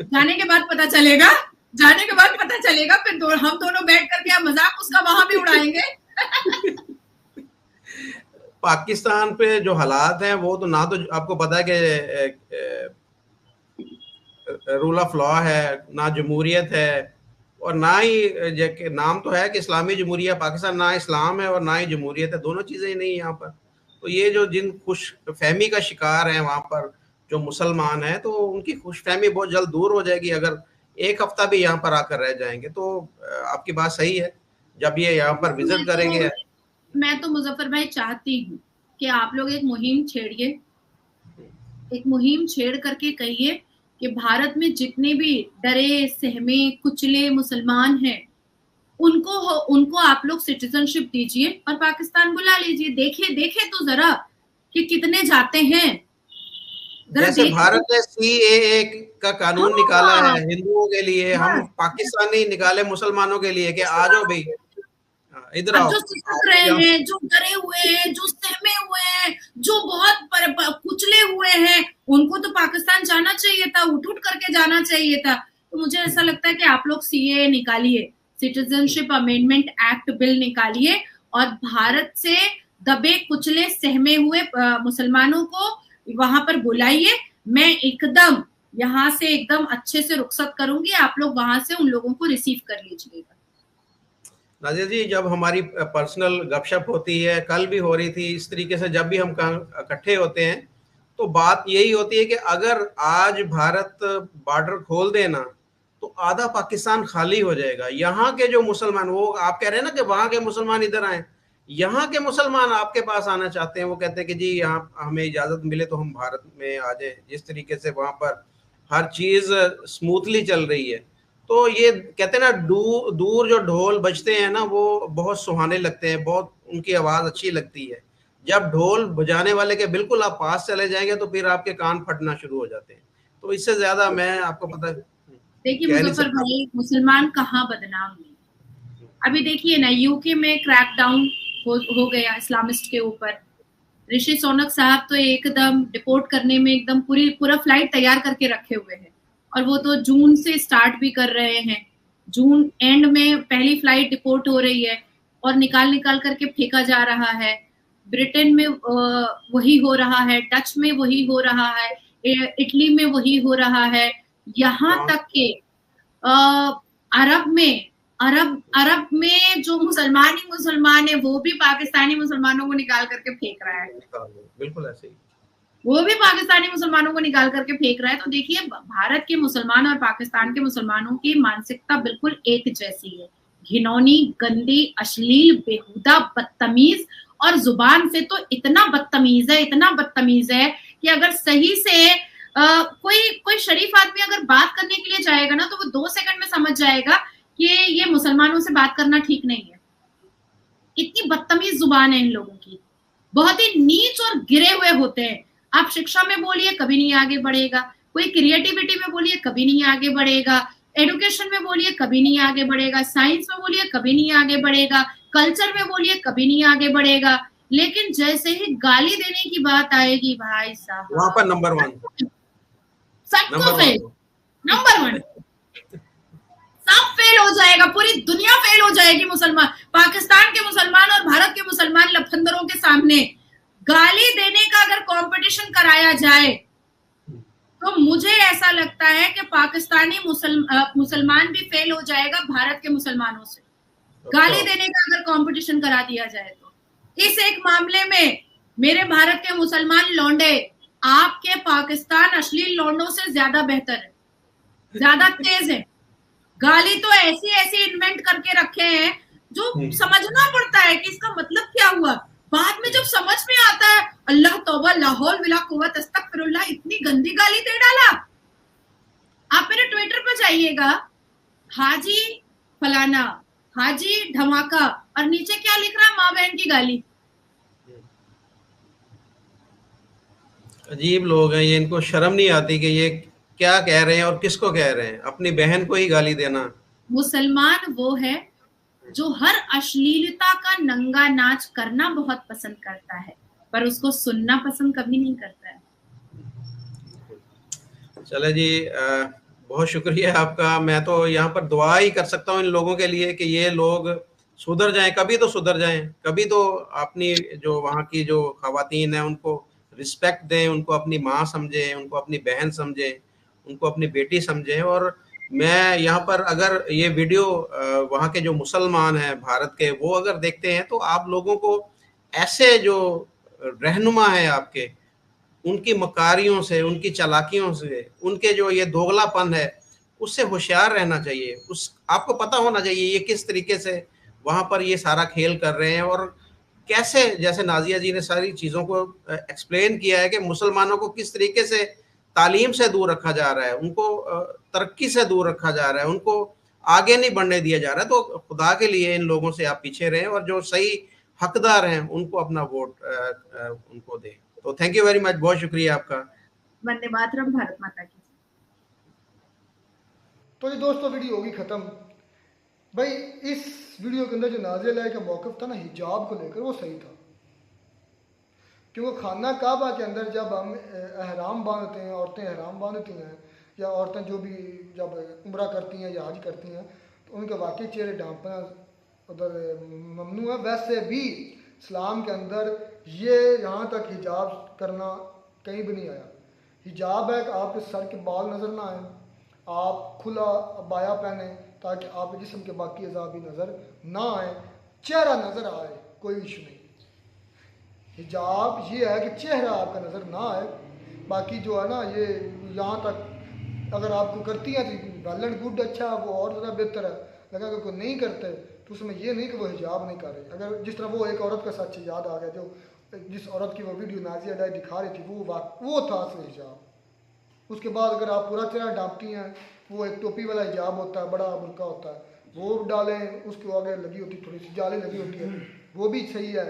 जाने के बाद पता चलेगा। फिर हम दोनों बैठ करके मजाक उसका वहां भी उड़ाएंगे। पाकिस्तान पे जो हालात हैं वो तो ना तो आपको पता है कि रूल ऑफ लॉ है, ना जमहूरियत है, और ना ही नाम तो है कि इस्लामी जमहूरिया पाकिस्तान, ना इस्लाम है और ना ही जमहूरियत है, दोनों चीज़ें ही नहीं यहाँ पर। तो ये जो जिन खुश फहमी का शिकार हैं वहाँ पर जो मुसलमान हैं, तो उनकी खुश फहमी बहुत जल्द दूर हो जाएगी अगर एक हफ्ता भी यहाँ पर आकर रह जाएंगे। तो आपकी बात सही है, जब ये यहाँ पर विजिट करेंगे। मैं तो मुजफ्फर भाई चाहती हूँ कि आप लोग एक मुहिम छेड़ करके कहिए कि भारत में जितने भी डरे सहमे कुचले मुसलमान हैं उनको आप लोग सिटीजनशिप दीजिए और पाकिस्तान बुला लीजिए। देखे तो जरा कि कितने जाते हैं। जैसे भारत ने CAA का कानून निकाला है हिंदुओं के लिए, हम पाकिस्तानी निकाले मुसलमानों के लिए कि आ जाओ भाई इधर आओ। जो सिसक रहे हैं, जो डरे हुए हैं, जो सहमे हुए हैं, जो बहुत कुचले हुए हैं, उनको तो पाकिस्तान जाना चाहिए था, उठ करके जाना चाहिए था। तो मुझे ऐसा लगता है कि आप लोग CAA निकालिए, सिटीजनशिप अमेंडमेंट एक्ट बिल निकालिए और भारत से दबे कुचले सहमे हुए मुसलमानों को वहां पर बुलाइए। मैं एकदम यहाँ से एकदम अच्छे से रुखसत करूंगी, आप लोग वहां से उन लोगों को रिसीव कर लीजिएगा। नाजिया जी, जब हमारी पर्सनल गपशप होती है, कल भी हो रही थी इस तरीके से, जब भी हम इकट्ठे होते हैं तो बात यही होती है कि अगर आज भारत बॉर्डर खोल देना तो आधा पाकिस्तान खाली हो जाएगा। यहाँ के जो मुसलमान, वो आप कह रहे हैं ना कि वहां के मुसलमान इधर आए, यहाँ के मुसलमान आपके पास आना चाहते हैं। वो कहते हैं कि जी यहाँ हमें इजाजत मिले तो हम भारत में आ जाए। जिस तरीके से वहां पर हर चीज स्मूथली चल रही है, तो ये कहते हैं ना दूर जो ढोल बजते हैं ना वो बहुत सुहाने लगते हैं, बहुत उनकी आवाज अच्छी लगती है। जब ढोल बजाने वाले के बिल्कुल आप पास चले जाएंगे तो फिर आपके कान फटना शुरू हो जाते हैं। तो इससे ज्यादा मैं आपको पता देखिए मुजफ्फर भाई, मुसलमान कहाँ बदनाम नहीं। अभी देखिए ना, यूके में क्रैकडाउन हो गया इस्लामिस्ट के ऊपर। ऋषि सोनक साहब तो एकदम डिपोर्ट करने में एकदम पूरा फ्लाइट तैयार करके रखे हुए हैं और वो तो जून से स्टार्ट भी कर रहे हैं। जून एंड में पहली फ्लाइट डिपोर्ट हो रही है और निकाल करके फेंका जा रहा है। ब्रिटेन में वही हो रहा है, डच में वही हो रहा है, इटली में वही हो रहा है, यहाँ तक के अरब में जो मुसलमान है वो भी पाकिस्तानी मुसलमानों को निकाल करके फेंक रहा है। बिल्कुल ऐसे ही वो भी पाकिस्तानी मुसलमानों को निकाल करके फेंक रहा है। तो देखिए, भारत के मुसलमान और पाकिस्तान के मुसलमानों की मानसिकता बिल्कुल एक जैसी है। घिनौनी, गंदी, अश्लील, बेहुदा, बदतमीज, और जुबान से तो इतना बदतमीज है कि अगर सही से कोई शरीफ आदमी अगर बात करने के लिए जाएगा ना तो वो 2 सेकंड में समझ जाएगा कि ये मुसलमानों से बात करना ठीक नहीं है। इतनी बदतमीज जुबान है इन लोगों की, बहुत ही नीच और गिरे हुए होते हैं। आप शिक्षा में बोलिए कभी नहीं आगे बढ़ेगा, कोई क्रिएटिविटी में बोलिए कभी नहीं आगे बढ़ेगा, एडुकेशन में बोलिए कभी नहीं आगे बढ़ेगा, साइंस में बोलिए कभी नहीं आगे बढ़ेगा, कल्चर में बोलिए कभी नहीं आगे बढ़ेगा। लेकिन जैसे ही गाली देने की बात आएगी भाई साहब, वहां पर नंबर 1 सबको फेल, नंबर 1 सब फेल हो जाएगा, पूरी दुनिया फेल हो जाएगी। मुसलमान, पाकिस्तान के मुसलमान और भारत के मुसलमान लफंदरों के सामने गाली देने का अगर कंपटीशन कराया जाए तो मुझे ऐसा लगता है कि पाकिस्तानी मुसलमान भी फेल हो जाएगा भारत के मुसलमानों से। गाली देने का अगर कंपटीशन करा दिया जाए तो इस एक मामले में मेरे भारत के मुसलमान लौंडे आपके पाकिस्तान अश्लील लौंडों से ज्यादा बेहतर है, ज्यादा तेज है। गाली तो ऐसी इन्वेंट करके रखे हैं जो समझना पड़ता है कि इसका मतलब क्या हुआ। बाद में जब समझ में आता है, अल्लाह तौबा ला हौल वला कुव्वत अस्तगफिरुल्लाह, इतनी गंदी गाली दे डाला। आप मेरे ट्विटर पर जाइएगा, हाजी फलाना, हाजी धमाका, और नीचे क्या लिख रहा है, माँ बहन की गाली। अजीब लोग हैं ये, इनको शर्म नहीं आती कि ये क्या कह रहे हैं और किसको कह रहे हैं, अपनी बहन को ही गाली देना। मुसलमान वो है जो हर अश्लीलता का नंगा नाच करना बहुत पसंद करता है, पर उसको सुनना पसंद कभी नहीं करता है। चले जी, बहुत शुक्रिया आपका। मैं तो यहाँ पर दुआ ही कर सकता हूँ इन लोगों के लिए कि ये लोग सुधर जाएं, कभी तो सुधर जाएं, कभी तो अपनी जो वहाँ की जो खवातीन है उनको रिस्पेक्ट दें, उनको अपनी माँ समझें, उनको अपनी बहन समझें, उनको अपनी बेटी समझें। और मैं यहाँ पर अगर ये वीडियो वहाँ के जो मुसलमान हैं भारत के, वो अगर देखते हैं तो आप लोगों को ऐसे जो रहनुमा है आपके, उनकी मकारियों से, उनकी चालाकियों से, उनके जो ये दोगलापन है उससे होशियार रहना चाहिए। आपको पता होना चाहिए ये किस तरीके से वहाँ पर ये सारा खेल कर रहे हैं और कैसे, जैसे नाजिया जी ने सारी चीज़ों को एक्सप्लेन किया है कि मुसलमानों को किस तरीके से तालीम से दूर रखा जा रहा है, उनको तरक्की से दूर रखा जा रहा है, उनको आगे नहीं बढ़ने दिया जा रहा है। तो खुदा के लिए इन लोगों से आप पीछे रहें और जो सही हकदार हैं उनको अपना वोट उनको दें। तो थैंक यू वेरी मच, बहुत शुक्रिया आपका। वंदे मातरम, भारत माता की। तो ये दोस्तों वीडियो होगी ख़त्म। भाई इस वीडियो के अंदर जो नाज़िया इलाही का मौक़िफ़ था ना हिजाब को लेकर, वो सही था। क्योंकि खाना काबा के अंदर जब हम एहराम बांधते हैं, औरतें एहराम बांधती हैं, या औरतें जो भी जब उम्रा करती हैं या हज करती हैं, तो उनके वाकई चेहरे ढांपना उधर ममनू है। वैसे भी इस्लाम के अंदर ये यहाँ तक हिजाब करना कहीं भी नहीं आया। हिजाब है कि आपके सर के बाल नज़र ना आए, आप खुला बाया पहने ताकि आपके जिस्म के बाकी अज़ा भी नज़र ना आए, चेहरा नज़र आए, कोई इशू नहीं। हिजाब ये है कि चेहरा आपका नज़र ना आए। बाकी जो है ना ये यहाँ तक अगर आपको करती हैं तो वेल एंड गुड, अच्छा वो और ज़्यादा बेहतर है। लेकिन अगर कोई नहीं करते तो उसमें ये नहीं कि वो हिजाब नहीं कर रही। अगर जिस तरह वो एक औरत का सच याद आ गया, जो जिस औरत की वो वीडियो नाज़िया इलाही दिखा रही थी, वो था असली हिजाब। उसके बाद अगर आप पूरा चेहरा ढांपती हैं, वो एक टोपी वाला हिजाब होता है, बड़ा बुर्का होता है, वो डालें, उसके आगे लगी होती थोड़ी सी जाली लगी होती है, वो भी सही है,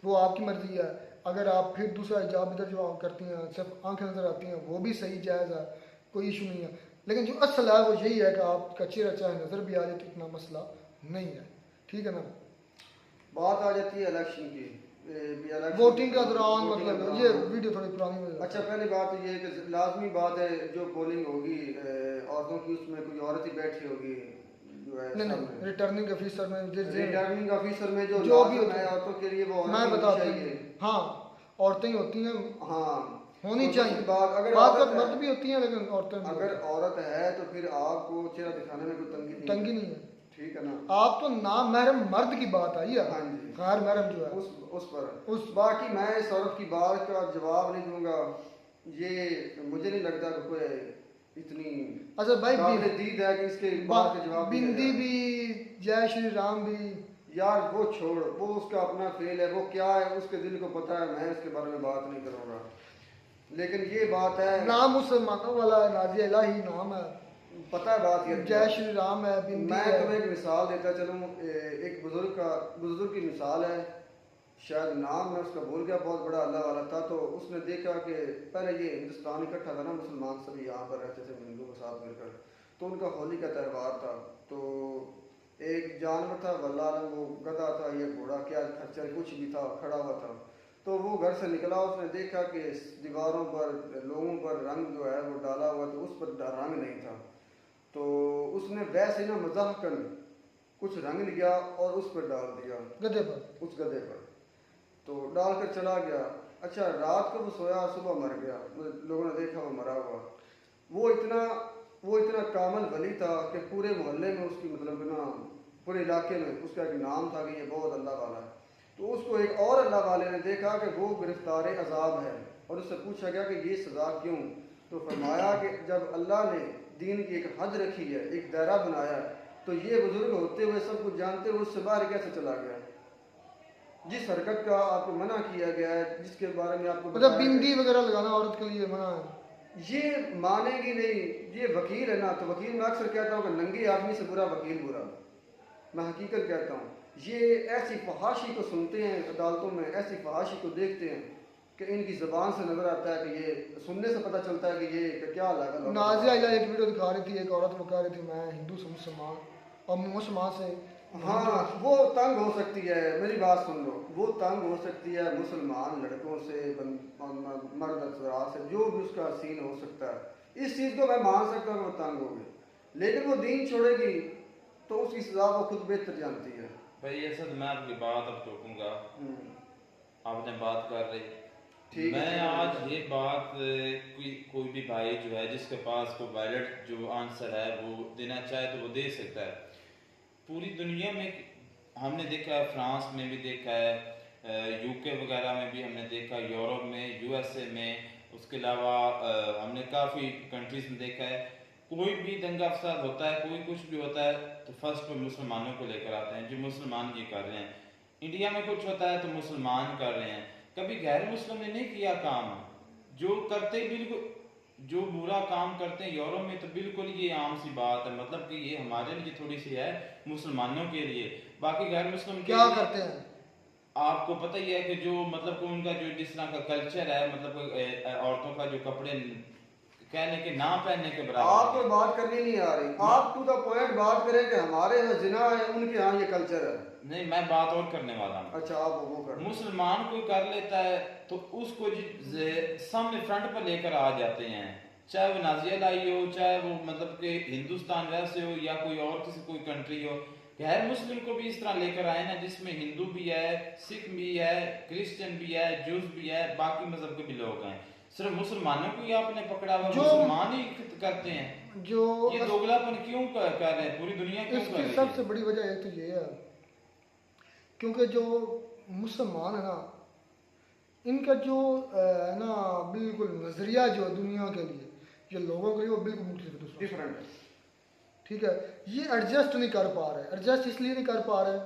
वो आपकी मर्ज़ी है। अगर आप फिर दूसरा हिजाब इधर जो करती हैं सिर्फ आंखें नज़र आती हैं, वो भी सही जायज़ है, कोई इशू नहीं है। लेकिन जो असल है वो यही है कि आपका चेहरा चाहे नज़र भी आ जाए तो इतना मसला नहीं है, ठीक है ना। बात आ जाती है इलेक्शन की, वोटिंग का दौरान, मतलब ये वीडियो थोड़ी पुरानी हो जाती है। अच्छा, पहली बात तो ये है कि लाजमी बात है जो पोलिंग होगी औरतों की, उसमें कोई औरत ही बैठी होगी जो है नहीं, रिटर्निंग ऑफिसर में रिटर्निंग ऑफिसर में जो भी है औरतों के लिए वो मैं बताता चाहिए। हूँ, हाँ औरतें ही होती हैं, हाँ होनी तो चाहिए। अगर बात मर्द भी होती हैं, लेकिन औरतें भी अगर औरत है तो फिर आपको चेहरा दिखाने में कोई तंगी नहीं है, ठीक है ना। आप तो नाम महरम मर्द की बात आई है, हाँ जी, गैर महरम जो है उस पर बाकी मैं इस औरत की बात का जवाब नहीं दूंगा। ये मुझे नहीं लगता कि कोई इतनी अच्छा भाई दीद है कि इसके बात का जवाब बिंदी भी, जय श्री राम भी, यार वो छोड़, वो उसका अपना फेल है, वो क्या है उसके दिल को पता है, मैं इसके बारे में बात नहीं करूँगा। लेकिन ये बात है, नाम मुसलमानों वाला नाज़िया इलाही नाम है, पता है बात ये, जय श्री राम है, बिंदी मैं है। तुम्हें एक मिसाल देता चलूँ, एक बुजुर्ग की मिसाल है, शायद नाम मैं उसका भूल गया, बहुत बड़ा अल्लाह वाला था। तो उसने देखा कि पहले ये हिंदुस्तान इकट्ठा था ना, मुसलमान सभी यहाँ पर रहते थे हिंदुओं के साथ मिलकर, तो उनका होली का त्यौहार था। तो एक जानवर था वल्लाह आलम, वो गधा था या घोड़ा क्या खच्चर कुछ भी था, खड़ा हुआ था। तो वो घर से निकला, उसने देखा कि दीवारों पर लोगों पर रंग जो है वो डाला हुआ, तो उस पर रंग नहीं था। तो उसने वैसे ना मजाकन कुछ रंग लिया और उस पर डाल दिया, गधे पर, उस गधे पर, तो डालकर चला गया। अच्छा, रात को वो सोया, सुबह मर गया, लोगों ने देखा वो मरा हुआ। वो इतना कामल वली था कि पूरे मोहल्ले में उसकी, मतलब ना पूरे इलाके में उसका एक नाम था कि ये बहुत अल्लाह वाला है। तो उसको एक और अल्लाह वाले ने देखा कि वो गिरफ्तार अजाब है, और उससे पूछा गया कि ये सज़ा क्यों। तो फरमाया कि जब अल्लाह ने दीन की एक हद रखी है, एक दायरा बनाया, तो ये बुजुर्ग होते हुए सब कुछ जानते हुए उससे बाहर कैसे चला गया। जिस हरकत का आपको मना किया गया है, जिसके बारे में आपको मतलब बिंदी वगैरह लगाना औरत के लिए मना है, ये मानेगी नहीं। ये वकील है ना, तो वकील मैं अक्सर कहता हूँ कि नंगे आदमी से बुरा वकील बुरा, मैं हकीकत कहता हूँ। ये ऐसी फहाशी को सुनते हैं अदालतों में, ऐसी फहाशी को देखते हैं कि इनकी ज़बान से नजर आता है कि ये सुनने से पता चलता है कि ये क्या लगा। नाज़िया इलाही एक वीडियो दिखा रही थी, एक औरत वो कह रही थी मैं हिंदू से मुसलमान, और मुसलमान से, हाँ वो तंग हो सकती है, मेरी बात सुन लो, वो तंग हो सकती है मुसलमान लड़कों से, मर्द अफराद से, जो भी उसका सीन हो सकता है। इस चीज़ को मैं मान सकता हूँ कि वो तंग होगी, लेकिन वो दीन छोड़ेगी तो उसकी सजा वो खुद बेहतर जानती है। भाई ऐसा तो मैं आपकी बात अब टोकूंगा, आपने बात कर रही, मैं आज ये बात कोई भी भाई जो है जिसके पास कोई वैलिड जो आंसर है वो देना चाहे तो वो दे सकता है। पूरी दुनिया में हमने देखा है, फ्रांस में भी देखा है, यूके वगैरह में भी हमने देखा, यूरोप में, यूएसए में, उसके अलावा हमने काफ़ी कंट्रीज़ में देखा है, कोई भी दंगा फसाद होता है, कोई कुछ भी होता है तो फर्स्ट पे मुसलमानों को लेकर आते हैं, जो मुसलमान ये कर रहे हैं। इंडिया में कुछ होता है तो मुसलमान कर रहे हैं, कभी गैर मुस्लिम ने नहीं किया काम, जो करते बिल्कुल जो बुरा काम करते हैं यूरोप में तो बिल्कुल ये आम सी बात है, मतलब कि ये हमारे लिए थोड़ी सी है, मुसलमानों के लिए। बाकी गैर मुस्लिम क्या करते हैं आपको पता ही है कि जो मतलब कि उनका जो जिस तरह का कल्चर है, मतलब औरतों का जो कपड़े कहने के ना पहनने के बराबर। आपको बात करनी नहीं आ रही, आप टू द पॉइंट बात करें कि हमारे यहाँ जिना है, उनके यहाँ ये कल्चर है। नहीं, मैं बात और करने वाला हूँ। अच्छा, आप वो कर। मुसलमान कोई कर लेता है तो उसको सामने फ्रंट पर लेकर आ जाते हैं, चाहे वो नाजिया लाई हो, चाहे वो मतलब कि हिंदुस्तान वैसे हो या कोई और किसी कोई कंट्री हो। गैर मुस्लिम को भी इस तरह लेकर आए ना, जिसमें हिंदू भी है, सिख भी है, क्रिश्चियन भी है, जूस भी है, बाकी मजहब के भी लोग हैं। सिर्फ मुसलमानों को ही आपने पकड़ा हुआ, मुसलमान ही करते हैं। जो ये दोगलापन क्यों कर रहे हैं, पूरी दुनिया क्यों कर रही है? इसकी सबसे बड़ी वजह एक तो ये है क्योंकि जो मुसलमान है ना, इनका जो है ना बिल्कुल नजरिया जो दुनिया के लिए, जो लोगों के लिए, वो बिल्कुल डिफरेंट, ठीक है। ये एडजस्ट नहीं कर पा रहे। एडजस्ट इसलिए नहीं कर पा रहे,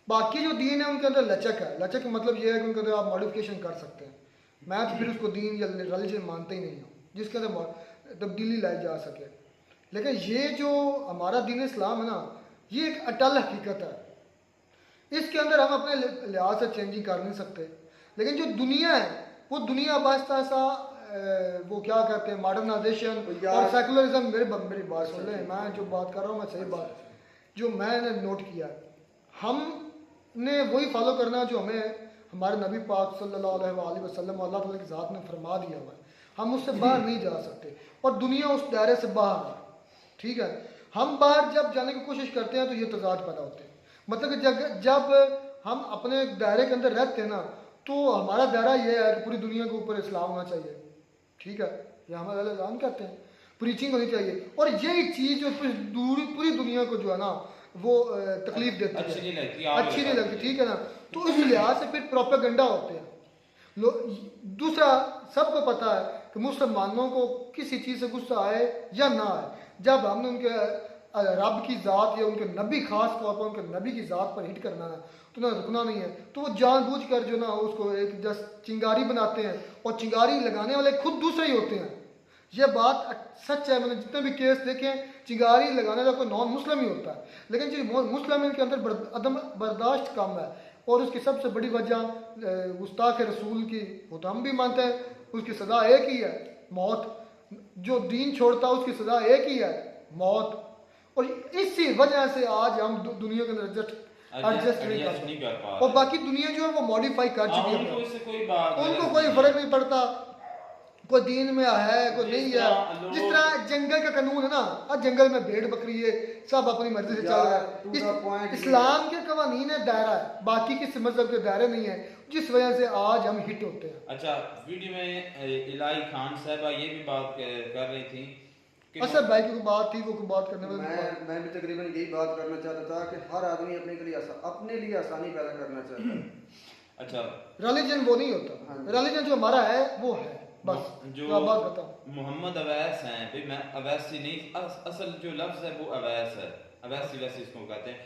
बाकी जो दीन है उनके अंदर लचक है। लचक मतलब ये है कि उनके अंदर आप मॉडिफिकेशन कर सकते हैं। मैं तो फिर उसको दीन या रिलीजन मानते ही नहीं हूँ जिसके अंदर तब्दीली लाई जा सके। लेकिन ये जो हमारा दीन इस्लाम है ना, ये एक अटल हकीकत है। इसके अंदर हम अपने लिहाज से चेंजिंग कर नहीं सकते। लेकिन जो दुनिया है वो दुनिया आहिस्ता सा वो क्या कहते हैं मॉडर्नाइजेशन और सेकुलरिज्म। मेरी बात सुन लें, मैं जो बात कर रहा हूँ मैं सही बात जो मैंने नोट किया है, हमने वही फॉलो करना है जो हमें हमारे नबी पाक सल्लल्लाहु अलैहि वसल्लम अल्लाह ताला की ज़ात ने फरमा दिया हुआ है। हम उससे बाहर नहीं जा सकते और दुनिया उस दायरे से बाहर है, ठीक है। हम बाहर जब जाने की कोशिश करते हैं तो ये तजाद पैदा होते हैं। मतलब कि जब हम अपने दायरे के अंदर रहते हैं ना, तो हमारा दायरा ये है कि पूरी दुनिया के ऊपर इस्लाम होना चाहिए, ठीक है। ये हमारे ऐलान कहते हैं, प्रीचिंग होनी चाहिए। और यही चीज़ जो पूरी दुनिया को जो है ना वो तकलीफ देती है, अच्छी नहीं लगती, ठीक है ना। तो इस लिहाज से फिर प्रोपेगेंडा होते हैं। दूसरा, सबको पता है कि मुसलमानों को किसी चीज़ से गुस्सा आए या ना आए, जब हमने उनके रब की ज़ात या उनके नबी खास तौर पर उनके नबी की ज़ात पर हिट करना है तो ना रुकना नहीं है। तो वो जानबूझकर जो ना उसको एक जस्ट चिंगारी बनाते हैं और चिंगारी लगाने वाले खुद दूसरे ही होते हैं। ये बात सच है, मैंने जितने भी केस देखे हैं चिंगारी लगाने वाला कोई नॉन मुस्लिम ही होता है। लेकिन जो मुस्लिम इनके अंदर अदम बर्दाश्त कम है और उसकी सबसे बड़ी वजह गुस्ताख रसूल की, वो तो हम भी मानते हैं, उसकी सज़ा एक ही है, मौत। जो दीन छोड़ता है उसकी सज़ा एक ही है, मौत। और इसी वजह से आज हम दुनिया के अंदर एडजस्ट नहीं कर पा। और बाकी दुनिया जो है वो मॉडिफाई कर चुकी है, उनको कोई फर्क नहीं पड़ता कोई दीन में है कोई नहीं है। जिस तरह जंगल का कानून है ना, अब जंगल में भेड़ बकरी है, सब अपनी मर्जी से चल रहा है। इस्लाम के कवानीन है, दायरा है, बाकी किसी मजहब के दायरे नहीं है, जिस वजह से आज हम हिट होते हैं। अच्छा, वीडियो में इलाही खान साहबा ये भी बात कर रही थी, असद भाई की बात थी, वो बात करने में मैं भी तकरीबन यही बात करना चाहता था कि हर आदमी अपने लिए आसानी पैदा करना चाहता है। अच्छा, रिलीजन वो नहीं होता, रिलीजन जो हमारा है वो है, बस जो बात बताओ। मोहम्मद अवैस हैं, भाई मैं अवैसी नहीं, असल जो लफ्ज है वो अवैस है, अवैसी वैसे इसको कहते हैं,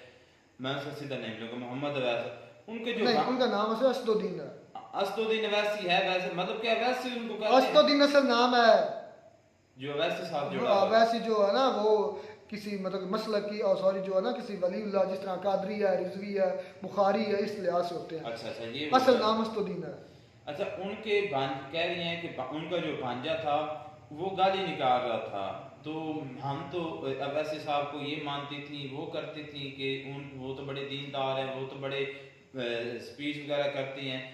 मैं उसका सीधा नहीं लूंगा, मोहम्मद अवैस। उनके जो नहीं, उनका नाम है असदुद्दीन है, असदुद्दीन अवैसी है, वैसे मतलब कि अवैसी उनको कहते हैं, असदुद्दीन असल नाम है जो अवैसी साहब जुड़ा अवैसी जो है ना वो किसी मतलब मसलक की और सॉरी जो है ना किसी वलीउल्लाह, जिस तरह कादरी है, रिजवी है, बुखारी है, इस लिहाज से होते हैं। अच्छा, ये असल नाम असदुद्दीन है। अच्छा, उनके कह रही हैं कि उनका जो भांजा था वो गाली निकाल रहा था, तो हम तो अवैसी साहब को ये मानती थी, वो करती थी कि वो तो बड़े दीनदार हैं, वो तो बड़े स्पीच वगैरह करती हैं,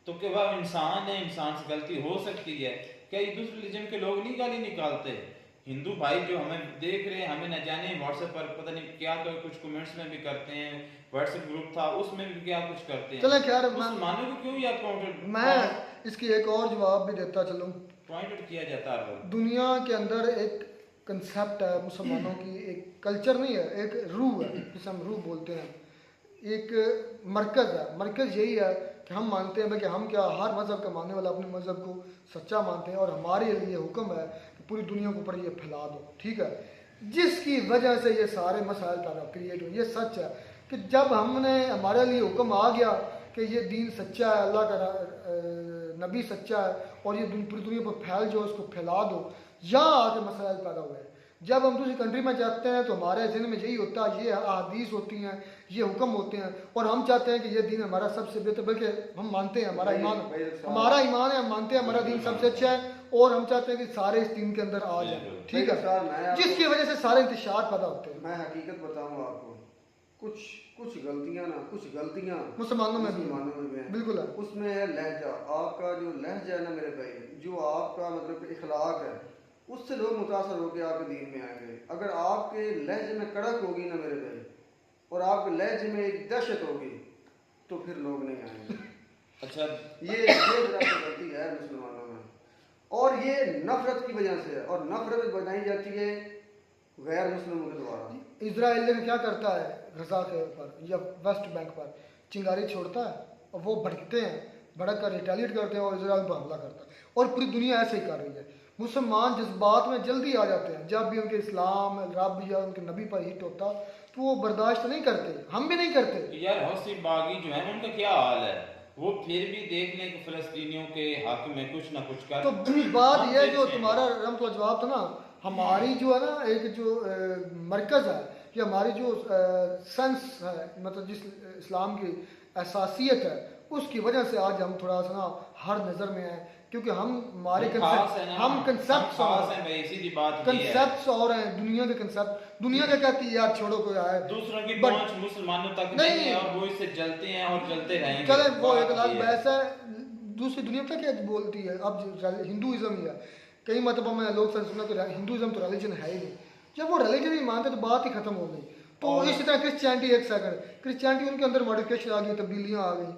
तो कि वह इंसान है, इंसान से गलती हो सकती है। क्या ये दूसरे रिलीजन के लोग नहीं गाली निकालते? हिंदू भाई जो हमें देख रहे हैं, हमें न जाने व्हाट्सएप पर पता नहीं क्या तो कुछ कमेंट्स में भी करते हैं, व्हाट्सएप ग्रुप था उसमें भी क्या कुछ करते हैं। चलो खैर, मुसलमानों को क्यों याद काउंटर, मैं इसकी एक और जवाब भी देता चलूं। पॉइंट किया जाता है, दुनिया के अंदर एक कंसेप्ट है मुसलमानों की, एक कल्चर नहीं है, एक रूह है जिसे हम रूह बोलते हैं, एक मरकज़ है। मरकज़ यही है कि हम मानते हैं कि हम क्या हर मज़हब का मानने वाला अपने मज़हब को सच्चा मानते हैं और हमारे लिए हुक्म है कि पूरी दुनिया के ऊपर ये फैला दो, ठीक है। जिसकी वजह से ये सारे मसाइल पैदा क्रिएट हुए। ये सच है कि जब हमने हमारे लिए हुक्म आ गया कि ये दीन सच्चा है, अल्लाह का नबी सच्चा है और ये पूरी दुनिया पर फैल जो उसको फैला दो, यहाँ आके मसाइल पैदा हुए हैं। जब हम दूसरी कंट्री में जाते हैं तो हमारे ज़हन में यही होता है, ये अहादीस होती हैं, ये हुक्म होते हैं, और हम चाहते हैं कि ये दीन हमारा सबसे बेहतर, बल्कि हम मानते हैं हमारा ईमान है, हम मानते हैं हमारा दीन सबसे अच्छा है, और हम चाहते हैं कि सारे इस दीन के अंदर आ जाए, ठीक है, जिसकी वजह से सारे इंतशार पैदा होते हैं। मैं हकीकत बताऊँ आपको, कुछ गलतियाँ मुसलमानों में भी हैं, बिल्कुल है। उसमें है लहजा, आपका जो लहजा है ना मेरे भाई, जो आपका मतलब इखलाक है, उससे लोग मुतासर होकर आपके दीन में आएंगे। अगर आपके लहजे में कड़क होगी ना मेरे भाई, और आपके लहजे में एक दहशत होगी, तो फिर लोग नहीं आएंगे। अच्छा, ये गलती है मुसलमानों में, और ये नफरत की वजह से है, और नफरत बनाई जाती है गैर मुस्लिमों के द्वारा। इजराइल क्या करता है, गजा के ऊपर या वेस्ट बैंक पर चिंगारी छोड़ता है, और वो भड़कते हैं, भड़क कर रिटेलिएट करते हैं और इजराइल पर हमला करता है, और पूरी दुनिया ऐसे ही कर रही है। मुसलमान जज्बात में जल्दी आ जाते हैं, जब भी उनके इस्लाम रब या उनके नबी पर हिट होता तो वो बर्दाश्त नहीं करते, हम भी नहीं करते। यार हौसी बागी जो है उनका क्या हाल है, वो फिर भी देख लें कि फिलिस्तीनियों के हक में कुछ ना कुछ कर। तो बात यह जो तुम्हारा रम तो जवाब था ना, हमारी जो है ना एक जो मरकज़ है, कि हमारी जो सेंस है, मतलब जिस इस्लाम की असासियत है, उसकी वजह से आज हम थोड़ा सा ना हर नज़र में है, क्योंकि हम हमारे कंसेप्ट और हैं, दुनिया के कंसेप्ट, दुनिया क्या कहती है यार छोड़ो कोई आए, दूसरों की पहुंच मुसलमानों तक नहीं है, और वो इससे जलते हैं और जलते रहेंगे। चले वो एक अलग बहस है, दूसरी दुनिया पता क्या बोलती है। अब हिंदुइज्म ही है, कई मतलब में लोग सुना तो हिंदुइज्म तो रिलीजन है ही नहीं, जब वो रिलीजन ही मानते तो बात ही खत्म हो गई। तो इसी तरह क्रिश्चियनिटी, एक सेकंड, क्रिश्चियनिटी उनके अंदर मॉडिफिकेशन आ गई, तब्दीलियाँ आ गई,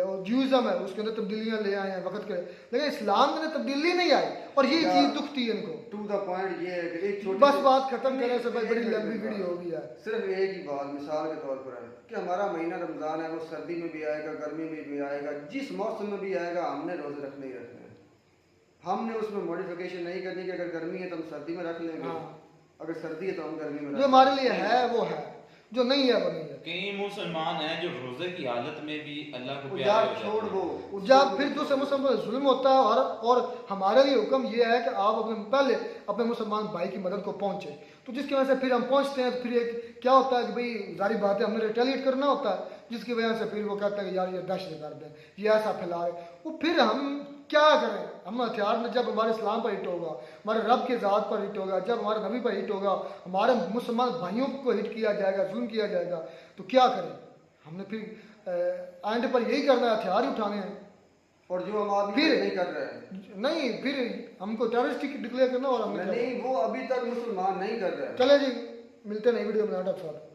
और ज्यूइज्म है उसके अंदर तब्दीलियाँ ले आए हैं वक्त के, लेकिन इस्लाम के अंदर तब्दीली नहीं आई, और ये चीज़ दुखती है इनको। टू द पॉइंट ये है कि एक छोटी बस बात खत्म करने से भाई बड़ी लंबी वीडियो हो गई है। सिर्फ एक ही बात मिसाल के तौर पर है कि हमारा महीना रमज़ान है, वो सर्दी में भी आएगा, गर्मी में भी आएगा, जिस मौसम में भी आएगा, हमने रोज़े रखने ही रखने हैं। हमने उसमें मॉडिफिकेशन नहीं करनी कि अगर गर्मी है तो हम सर्दी में रख लेंगे, अगर सर्दी है तो हम गर्मी में। जो हमारे लिए है वो है, जो नहीं है वो नहीं है। कई मुसलमान हैं जो रोजे की हालत में भी अल्लाह को यार प्यारे छोड़ दो, जब फिर दूसरे मुसलमान पर जुल्म होता है, और हमारे लिए हुक्म ये है कि आप अपने पहले अपने मुसलमान भाई की मदद को पहुंचे, तो जिसकी वजह से फिर हम पहुंचते हैं, तो फिर एक क्या होता है कि भाई जारी बात है, हमने रिटेलिएट करना होता है, जिसकी वजह से फिर वो कहता है कि यार ये दहशतगर्द है, ये ऐसा फैला रहे, वो फिर हम क्या करें। हम हथियार में जब हमारे इस्लाम पर हिट होगा, हमारे रब के ज़ात पर हिट होगा, जब हमारे नबी पर हिट होगा, हमारे मुसलमान भाइयों को हिट किया जाएगा, जुल्म किया जाएगा, तो क्या करें। हमने फिर एंड पर यही करना है, हथियार ही उठाने हैं, और जो हम अभी फिर नहीं कर रहे हैं, नहीं फिर हमको टेररिस्ट डिक्लेयर करना, और हमने नहीं वो अभी तक मुसलमान नहीं कर रहे हैं। चले जी, मिलते हैं नई वीडियो में।